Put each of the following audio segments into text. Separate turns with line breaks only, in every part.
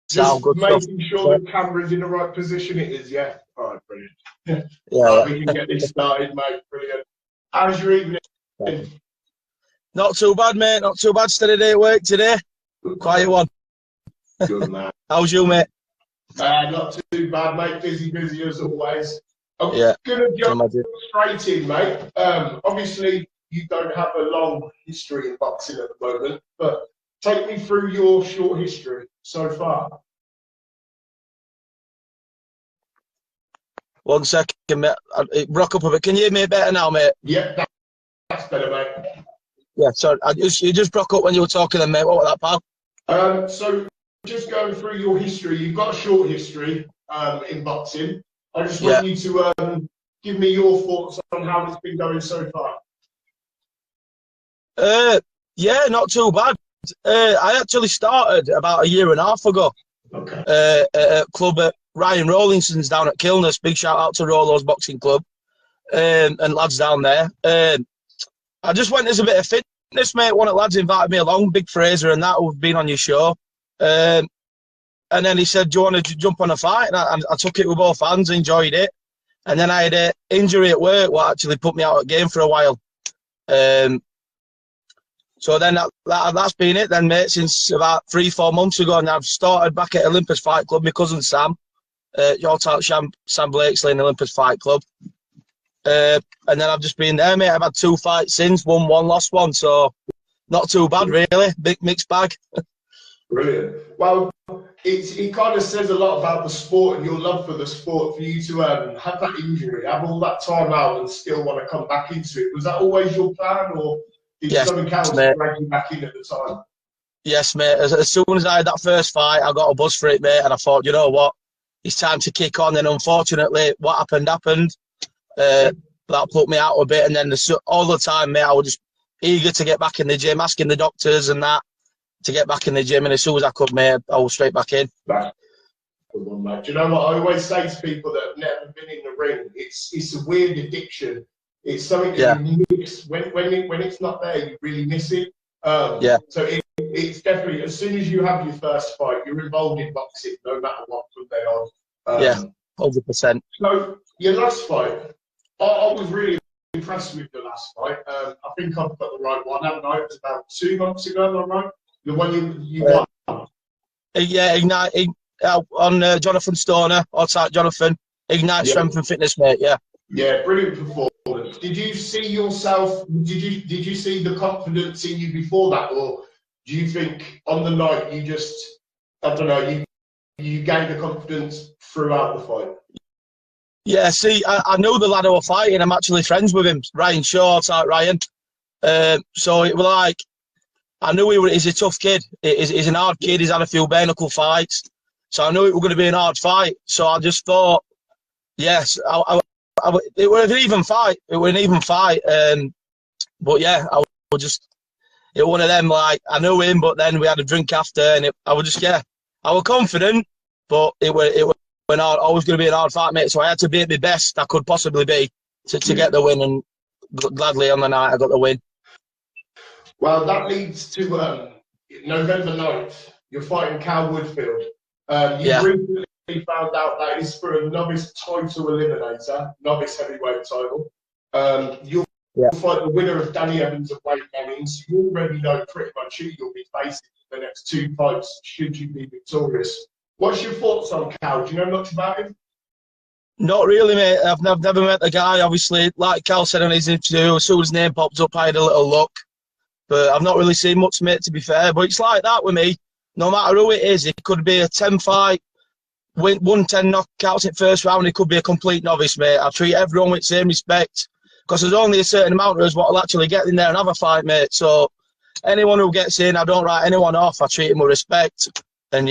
Sound
Just
good stuff.
making sure the camera's in the right position. It is, yeah. All right, brilliant.
Yeah,
Right, we can get this started, mate. Brilliant. How's your evening?
Not too bad, mate. Not too bad. Steady day at work today. Quiet one.
Good man.
How's you, mate?
Not too bad, mate. Busy as always. I'm
Yeah,
gonna jump
imagine.
straight in, mate. Obviously, you don't have a long history in boxing at the moment, but take me through your short history so far.
1 second, mate. It broke up a bit. Can you hear me better now, mate?
Yeah, that's better, mate.
Yeah, sorry. You just broke up when you were talking then, mate. What was that, pal?
So just going through your history, you've got a short history in boxing. I just want you to give me your thoughts on how it's been going so far.
Yeah, not too bad. I actually started about a year and a half ago.
Okay.
At a club at Ryan Rawlinson's down at Kilness. Big shout out to Rollo's Boxing Club and lads down there. I just went as a bit of fitness, mate. One of the lads invited me along, Big Fraser and that, who've been on your show. And then he said, do you want to jump on a fight? And I took it with both hands, enjoyed it. And then I had an injury at work, what actually put me out of the game for a while. So then that's been it then, mate, since about 3-4 months ago. And I've started back at Olympus Fight Club, my cousin Sam. Your type Sam Blakesley in Olympus Fight Club. And then I've just been there, mate. I've had 2 fights since, won one, lost one. So not too bad, really. Big mixed bag.
Brilliant. Well, it kind of says a lot about the sport and your love for the sport for you to have that injury, have all that time out and still want to come back into it. Was that always your plan, or did something else drag you back in at the time?
Yes, mate. As soon as I had that first fight, I got a buzz for it, mate. And I thought, you know what? It's time to kick on. And unfortunately, what happened. That put me out a bit. And then all the time, mate, I was just eager to get back in the gym, asking the doctors and that to get back in the gym. And as soon as I could, mate, I was straight back in.
That's a good one, mate. Do you know what I always say to people that have never been in the ring? It's a weird addiction. It's something that you miss. When it's not there, you really miss it. So it's definitely, as soon as you have your first fight, you're involved in boxing, no matter what from then on.
100%.
So your last fight, I was really impressed with the last fight. I think I've got the right one, haven't I? It was about 2 months ago, am I right? The one you won.
Yeah, Ignite on Jonathan Stoner, outside Jonathan. Ignite Strength and Fitness, mate.
Yeah, brilliant performance. Did you see yourself? Did you see the confidence in you before that, or do you think on the night you just, I don't know, you gained the confidence throughout the fight?
Yeah, see, I knew the lad who was fighting. I'm actually friends with him, Ryan Shaw, outside Ryan. So it was like, I knew he's a tough kid. He's an hard kid. He's had a few bare knuckle fights. So I knew it was going to be an hard fight. So I just thought, yes, it was an even fight. It was an even fight. But yeah, I was just, it was one of them, like, I knew him, but then we had a drink after, and I was just, I was confident, but it was always going to be an hard fight, mate. So I had to be at my best I could possibly be to get the win, and gladly on the night I got the win.
Well, that leads to November 9th. You're fighting Cal Woodfield. You recently found out that it's for a novice title eliminator, novice heavyweight title. You'll fight the winner of Danny Evans and Wade Bennings. You already know pretty much who you'll be facing in the next 2 fights should you be victorious. What's your thoughts on Cal? Do you know much about him?
Not really, mate. I've never met the guy, obviously. Like Cal said in his interview, as soon as his name popped up, I had a little look. But I've not really seen much, mate, to be fair. But it's like that with me. No matter who it is, it could be a 10-fight, won 10 knockouts in first round. It could be a complete novice, mate. I treat everyone with the same respect. Because there's only a certain amount of us what will actually get in there and have a fight, mate. So anyone who gets in, I don't write anyone off. I treat him with respect. And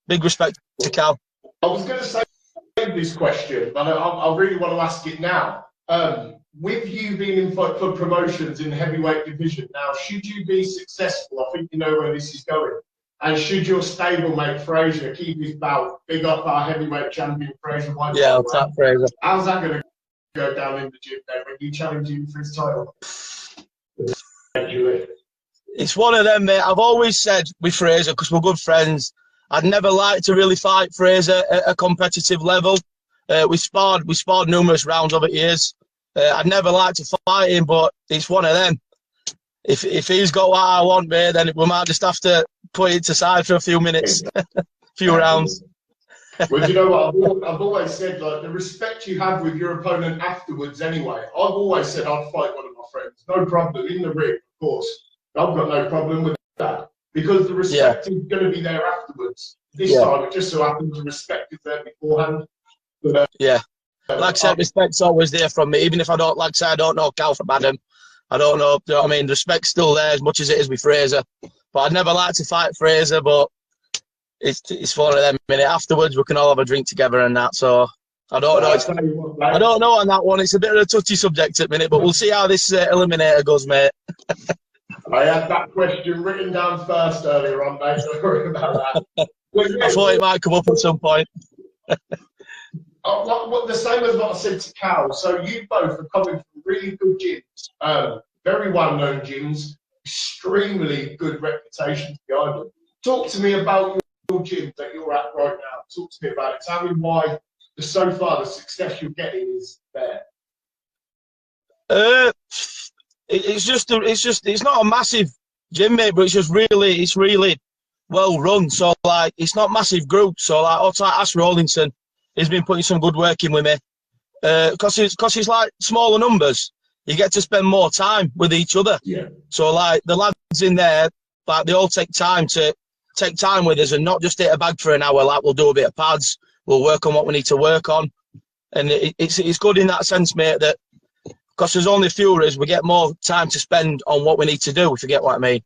big respect to Cal.
I was going to say this question, but I really want to ask it now. With you being in Fight Club Promotions in the heavyweight division now, should you be successful, I think you know where this is going, and should your stablemate Fraser keep his bout, big up our heavyweight champion Fraser White?
Yeah, I'll tap Fraser.
How's that going to go down in the gym then when you challenge him for his title?
It's one of them, mate. I've always said with Fraser, because we're good friends, I'd never like to really fight Fraser at a competitive level. We sparred numerous rounds over the years. I'd never like to fight him, but it's one of them. If he's got what I want, mate, then we might just have to put it aside for a few minutes, few rounds.
Well, do you know what? I've always said, like, the respect you have with your opponent afterwards anyway. I've always said I'd fight one of my friends. No problem. In the ring, of course. I've got no problem with that. Because the respect is going to be there afterwards. This time, it just so happens the respect is there beforehand. But,
like I said, respect's always there from me. Even if I don't, like I said, I don't know Cal from Adam. I don't know, you know what I mean? The respect's still there as much as it is with Fraser. But I'd never like to fight Fraser, but it's one of them. Minute afterwards, we can all have a drink together and that. So I don't know. I don't know on that one. It's a bit of a touchy subject at the minute, but we'll see how this eliminator goes, mate.
I had that question written down first earlier on, mate. Don't worry about that.
I thought it might come up at some point.
The same as what I said to Cal. So you both are coming from really good gyms, very well-known gyms, extremely good reputations behind them. Talk to me about your gym that you're at right now. Talk to me about it. Tell me why so far the success you're getting is there.
It's not a massive gym, mate, but it's really well run. So like, it's not massive groups. So like, Ash Rawlinson, he's been putting some good work in with me. Because it's like smaller numbers, you get to spend more time with each other.
Yeah.
So like the lads in there, like they all take time with us and not just hit a bag for an hour. Like we'll do a bit of pads, we'll work on what we need to work on, and it's good in that sense, mate. That because there's only a few of us, we get more time to spend on what we need to do. If you get what I mean.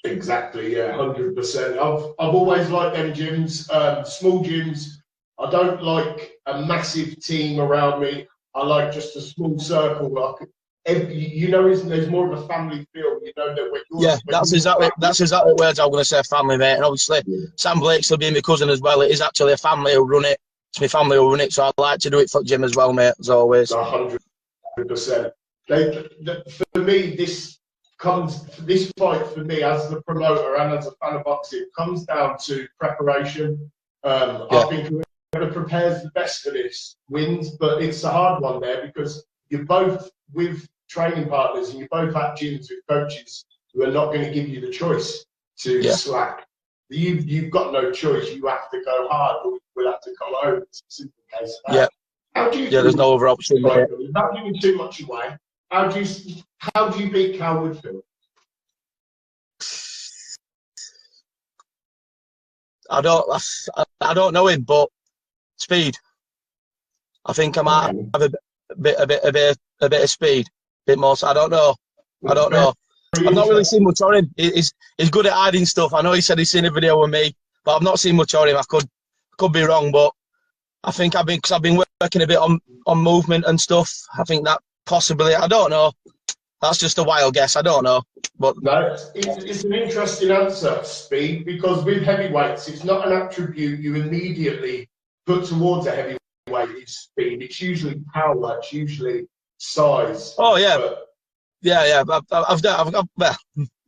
Exactly. Yeah. 100%. I've always liked them gyms, small gyms. I don't like a massive team around me. I like just a small circle. Like, there's more of a family feel. You know that when you're
that's exactly the words I was going to say, family, mate. And obviously, Sam Blakesley being my cousin as well. It is actually a family who run it. It's my family who run it, so I like to do it for Jim as well, mate. As always.
100%. For me, this fight for me as the promoter and as a fan of boxing comes down to preparation. I think whoever prepares the best for this wins, but it's a hard one there because you're both with training partners and you're both at gyms with coaches who are not going to give you the choice to slack. You've got no choice. You have to go hard, or we'll have to go home. It's a simple case of that. How do you
there's no other option.
Without giving too much away, how do you beat Cal Woodfield?
I don't know him, but speed. I think I might have a bit of speed, a bit more. So I don't know. I've not really seen much on him. He's good at hiding stuff. I know he said he's seen a video with me, but I've not seen much on him. I could be wrong, but I think I've been working a bit on movement and stuff. I think that possibly, I don't know. That's just a wild guess. I don't know. But
no, it's an interesting answer, speed, because with heavyweights, it's not an attribute you immediately put towards a heavyweight. It's speed. It's usually power. It's usually size.
Oh yeah,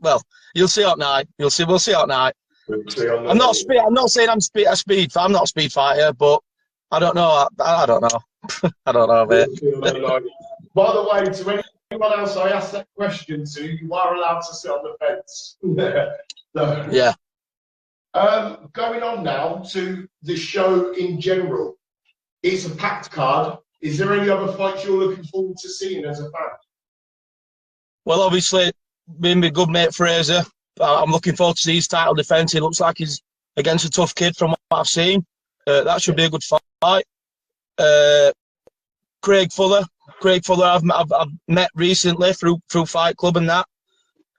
well, you'll see at night. We'll see at night. I'm not saying I'm a speed. I'm not a speed fighter, but I don't know. I don't know. I don't know, mate.
By the way, to anyone else I asked that question to, you are allowed to sit on the fence. So,
yeah.
Going on now to the show in general. It's a packed card. Is there any other fights you're looking forward to seeing as a fan?
Well, obviously, being my good mate Fraser, I'm looking forward to see his title defence. He looks like he's against a tough kid from what I've seen. That should be a good fight. Craig Fuller, I've met recently through Fight Club and that.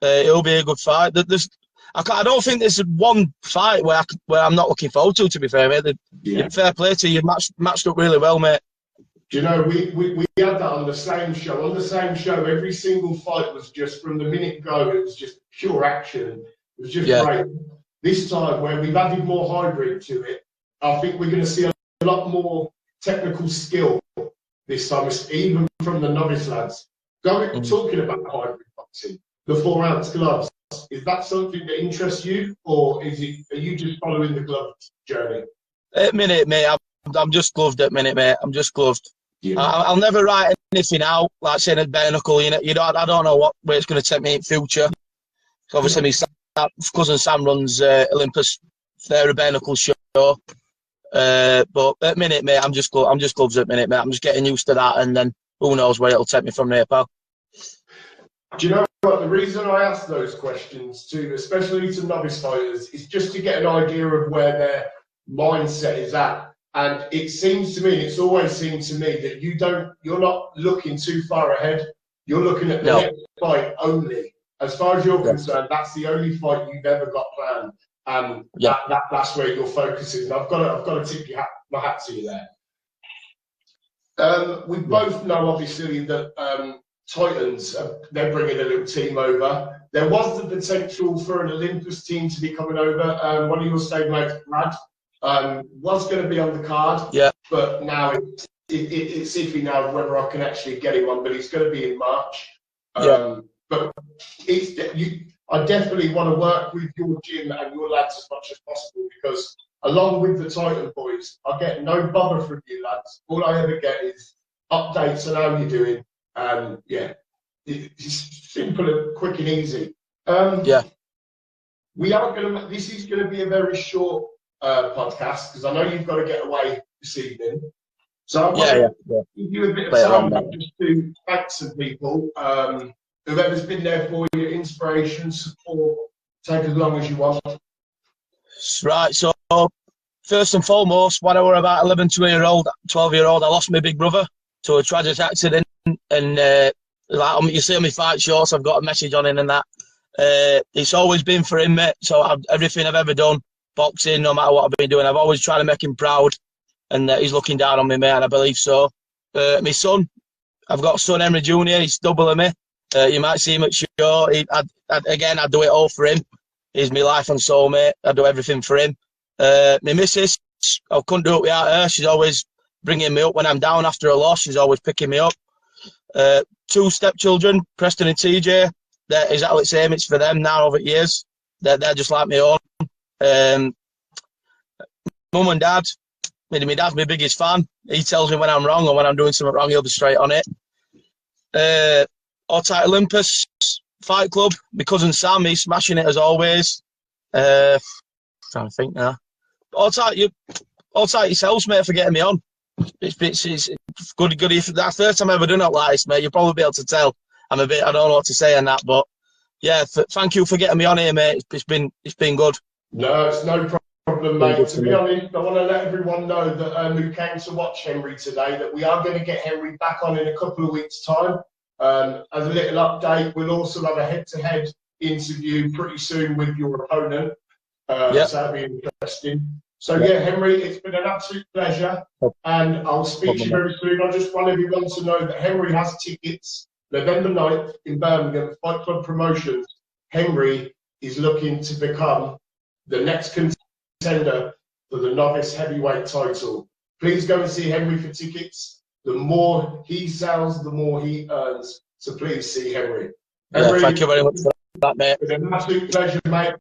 It'll be a good fight. I don't think there's one fight where I'm not looking forward to be fair, mate. Fair play to you. Matched up really well, mate.
Do you know, we had that on the same show. On the same show, every single fight was just, from the minute go, it was just pure action. It was just great. This time, where we've added more hybrid to it, I think we're going to see a lot more technical skill this time, even from the novice lads. Talking about hybrid boxing, the 4-ounce gloves, Is that something that interests you, or are you just following the glove journey?
At minute, mate, I'm just gloved at minute, mate. I'm just gloved.
Yeah.
I'll never write anything out, like saying a bare knuckle, I don't know where it's going to take me in future. Obviously, my cousin Sam runs Olympus. They're a bare knuckle show. But at minute, mate, I'm just gloves at minute, mate. I'm just getting used to that, and then who knows where it'll take me from there, pal.
Do you know what? The reason I ask those questions too, especially to novice fighters, is just to get an idea of where their mindset is at. And it seems to me, it's always seemed to me that you're not looking too far ahead. You're looking at the next fight only. As far as you're concerned, that's the only fight you've ever got planned. And that's where your focus is. And I've got to tip my hat to you there. We both know, obviously, that Titans, they're bringing a little team over. There was the potential for an Olympus team to be coming over. One of your stablemate, Brad, was going to be on the card, but now it's iffy now whether I can actually get him on, but he's going to be in March. But I definitely want to work with your gym and your lads as much as possible, because along with the Titan boys, I get no bother from you lads. All I ever get is updates on how you're doing. It's simple and quick and easy. We are going to. This is going to be a very short podcast, because I know you've got to get away this evening. So I want to give you a bit of time just to thank some people. Whoever's been there for you, inspiration, support, take as long as you want.
Right, so first and foremost, when I was about 12-year-old, I lost my big brother to a tragic accident. And like you see on my fight shorts, I've got a message on it and that. It's always been for him, mate. So everything I've ever done, boxing, no matter what I've been doing, I've always tried to make him proud. And he's looking down on me, mate, and I believe so. My son, I've got a son, Henry Jr., he's double of me. You might see him at show. Again, I do it all for him. He's my life and soul, mate. I do everything for him. My missus, I couldn't do it without her. She's always bringing me up when I'm down after a loss. She's always picking me up. 2 stepchildren, Preston and TJ. They're exactly the same. It's for them now over years. They're just like my own. Mum and dad. My dad's my biggest fan. He tells me when I'm wrong or when I'm doing something wrong, he'll be straight on it. All Tight Olympus Fight Club. My cousin Sam, he's smashing it as always. Trying to think now. All tight yourselves, mate, for getting me on. It's good. If that's the first time I've ever done it like this, mate. You'll probably be able to tell. I don't know what to say on that, but yeah, thank you for getting me on here, mate. It's been good.
No, it's no problem, mate. To be honest, I want to let everyone know that who came to watch Henry today, that we are going to get Henry back on in a couple of weeks' time. As a little update, we'll also have a head-to-head interview pretty soon with your opponent. So that'll be interesting. So yeah, Henry, it's been an absolute pleasure, and I'll speak to you very soon. I just want everyone to know that Henry has tickets November 9th in Birmingham, Fight Club Promotions. Henry is looking to become the next contender for the novice heavyweight title. Please go and see Henry for tickets. The more he sells, the more he earns. So please see Henry. Henry,
thank you very much for that, mate.
It's an absolute pleasure, mate.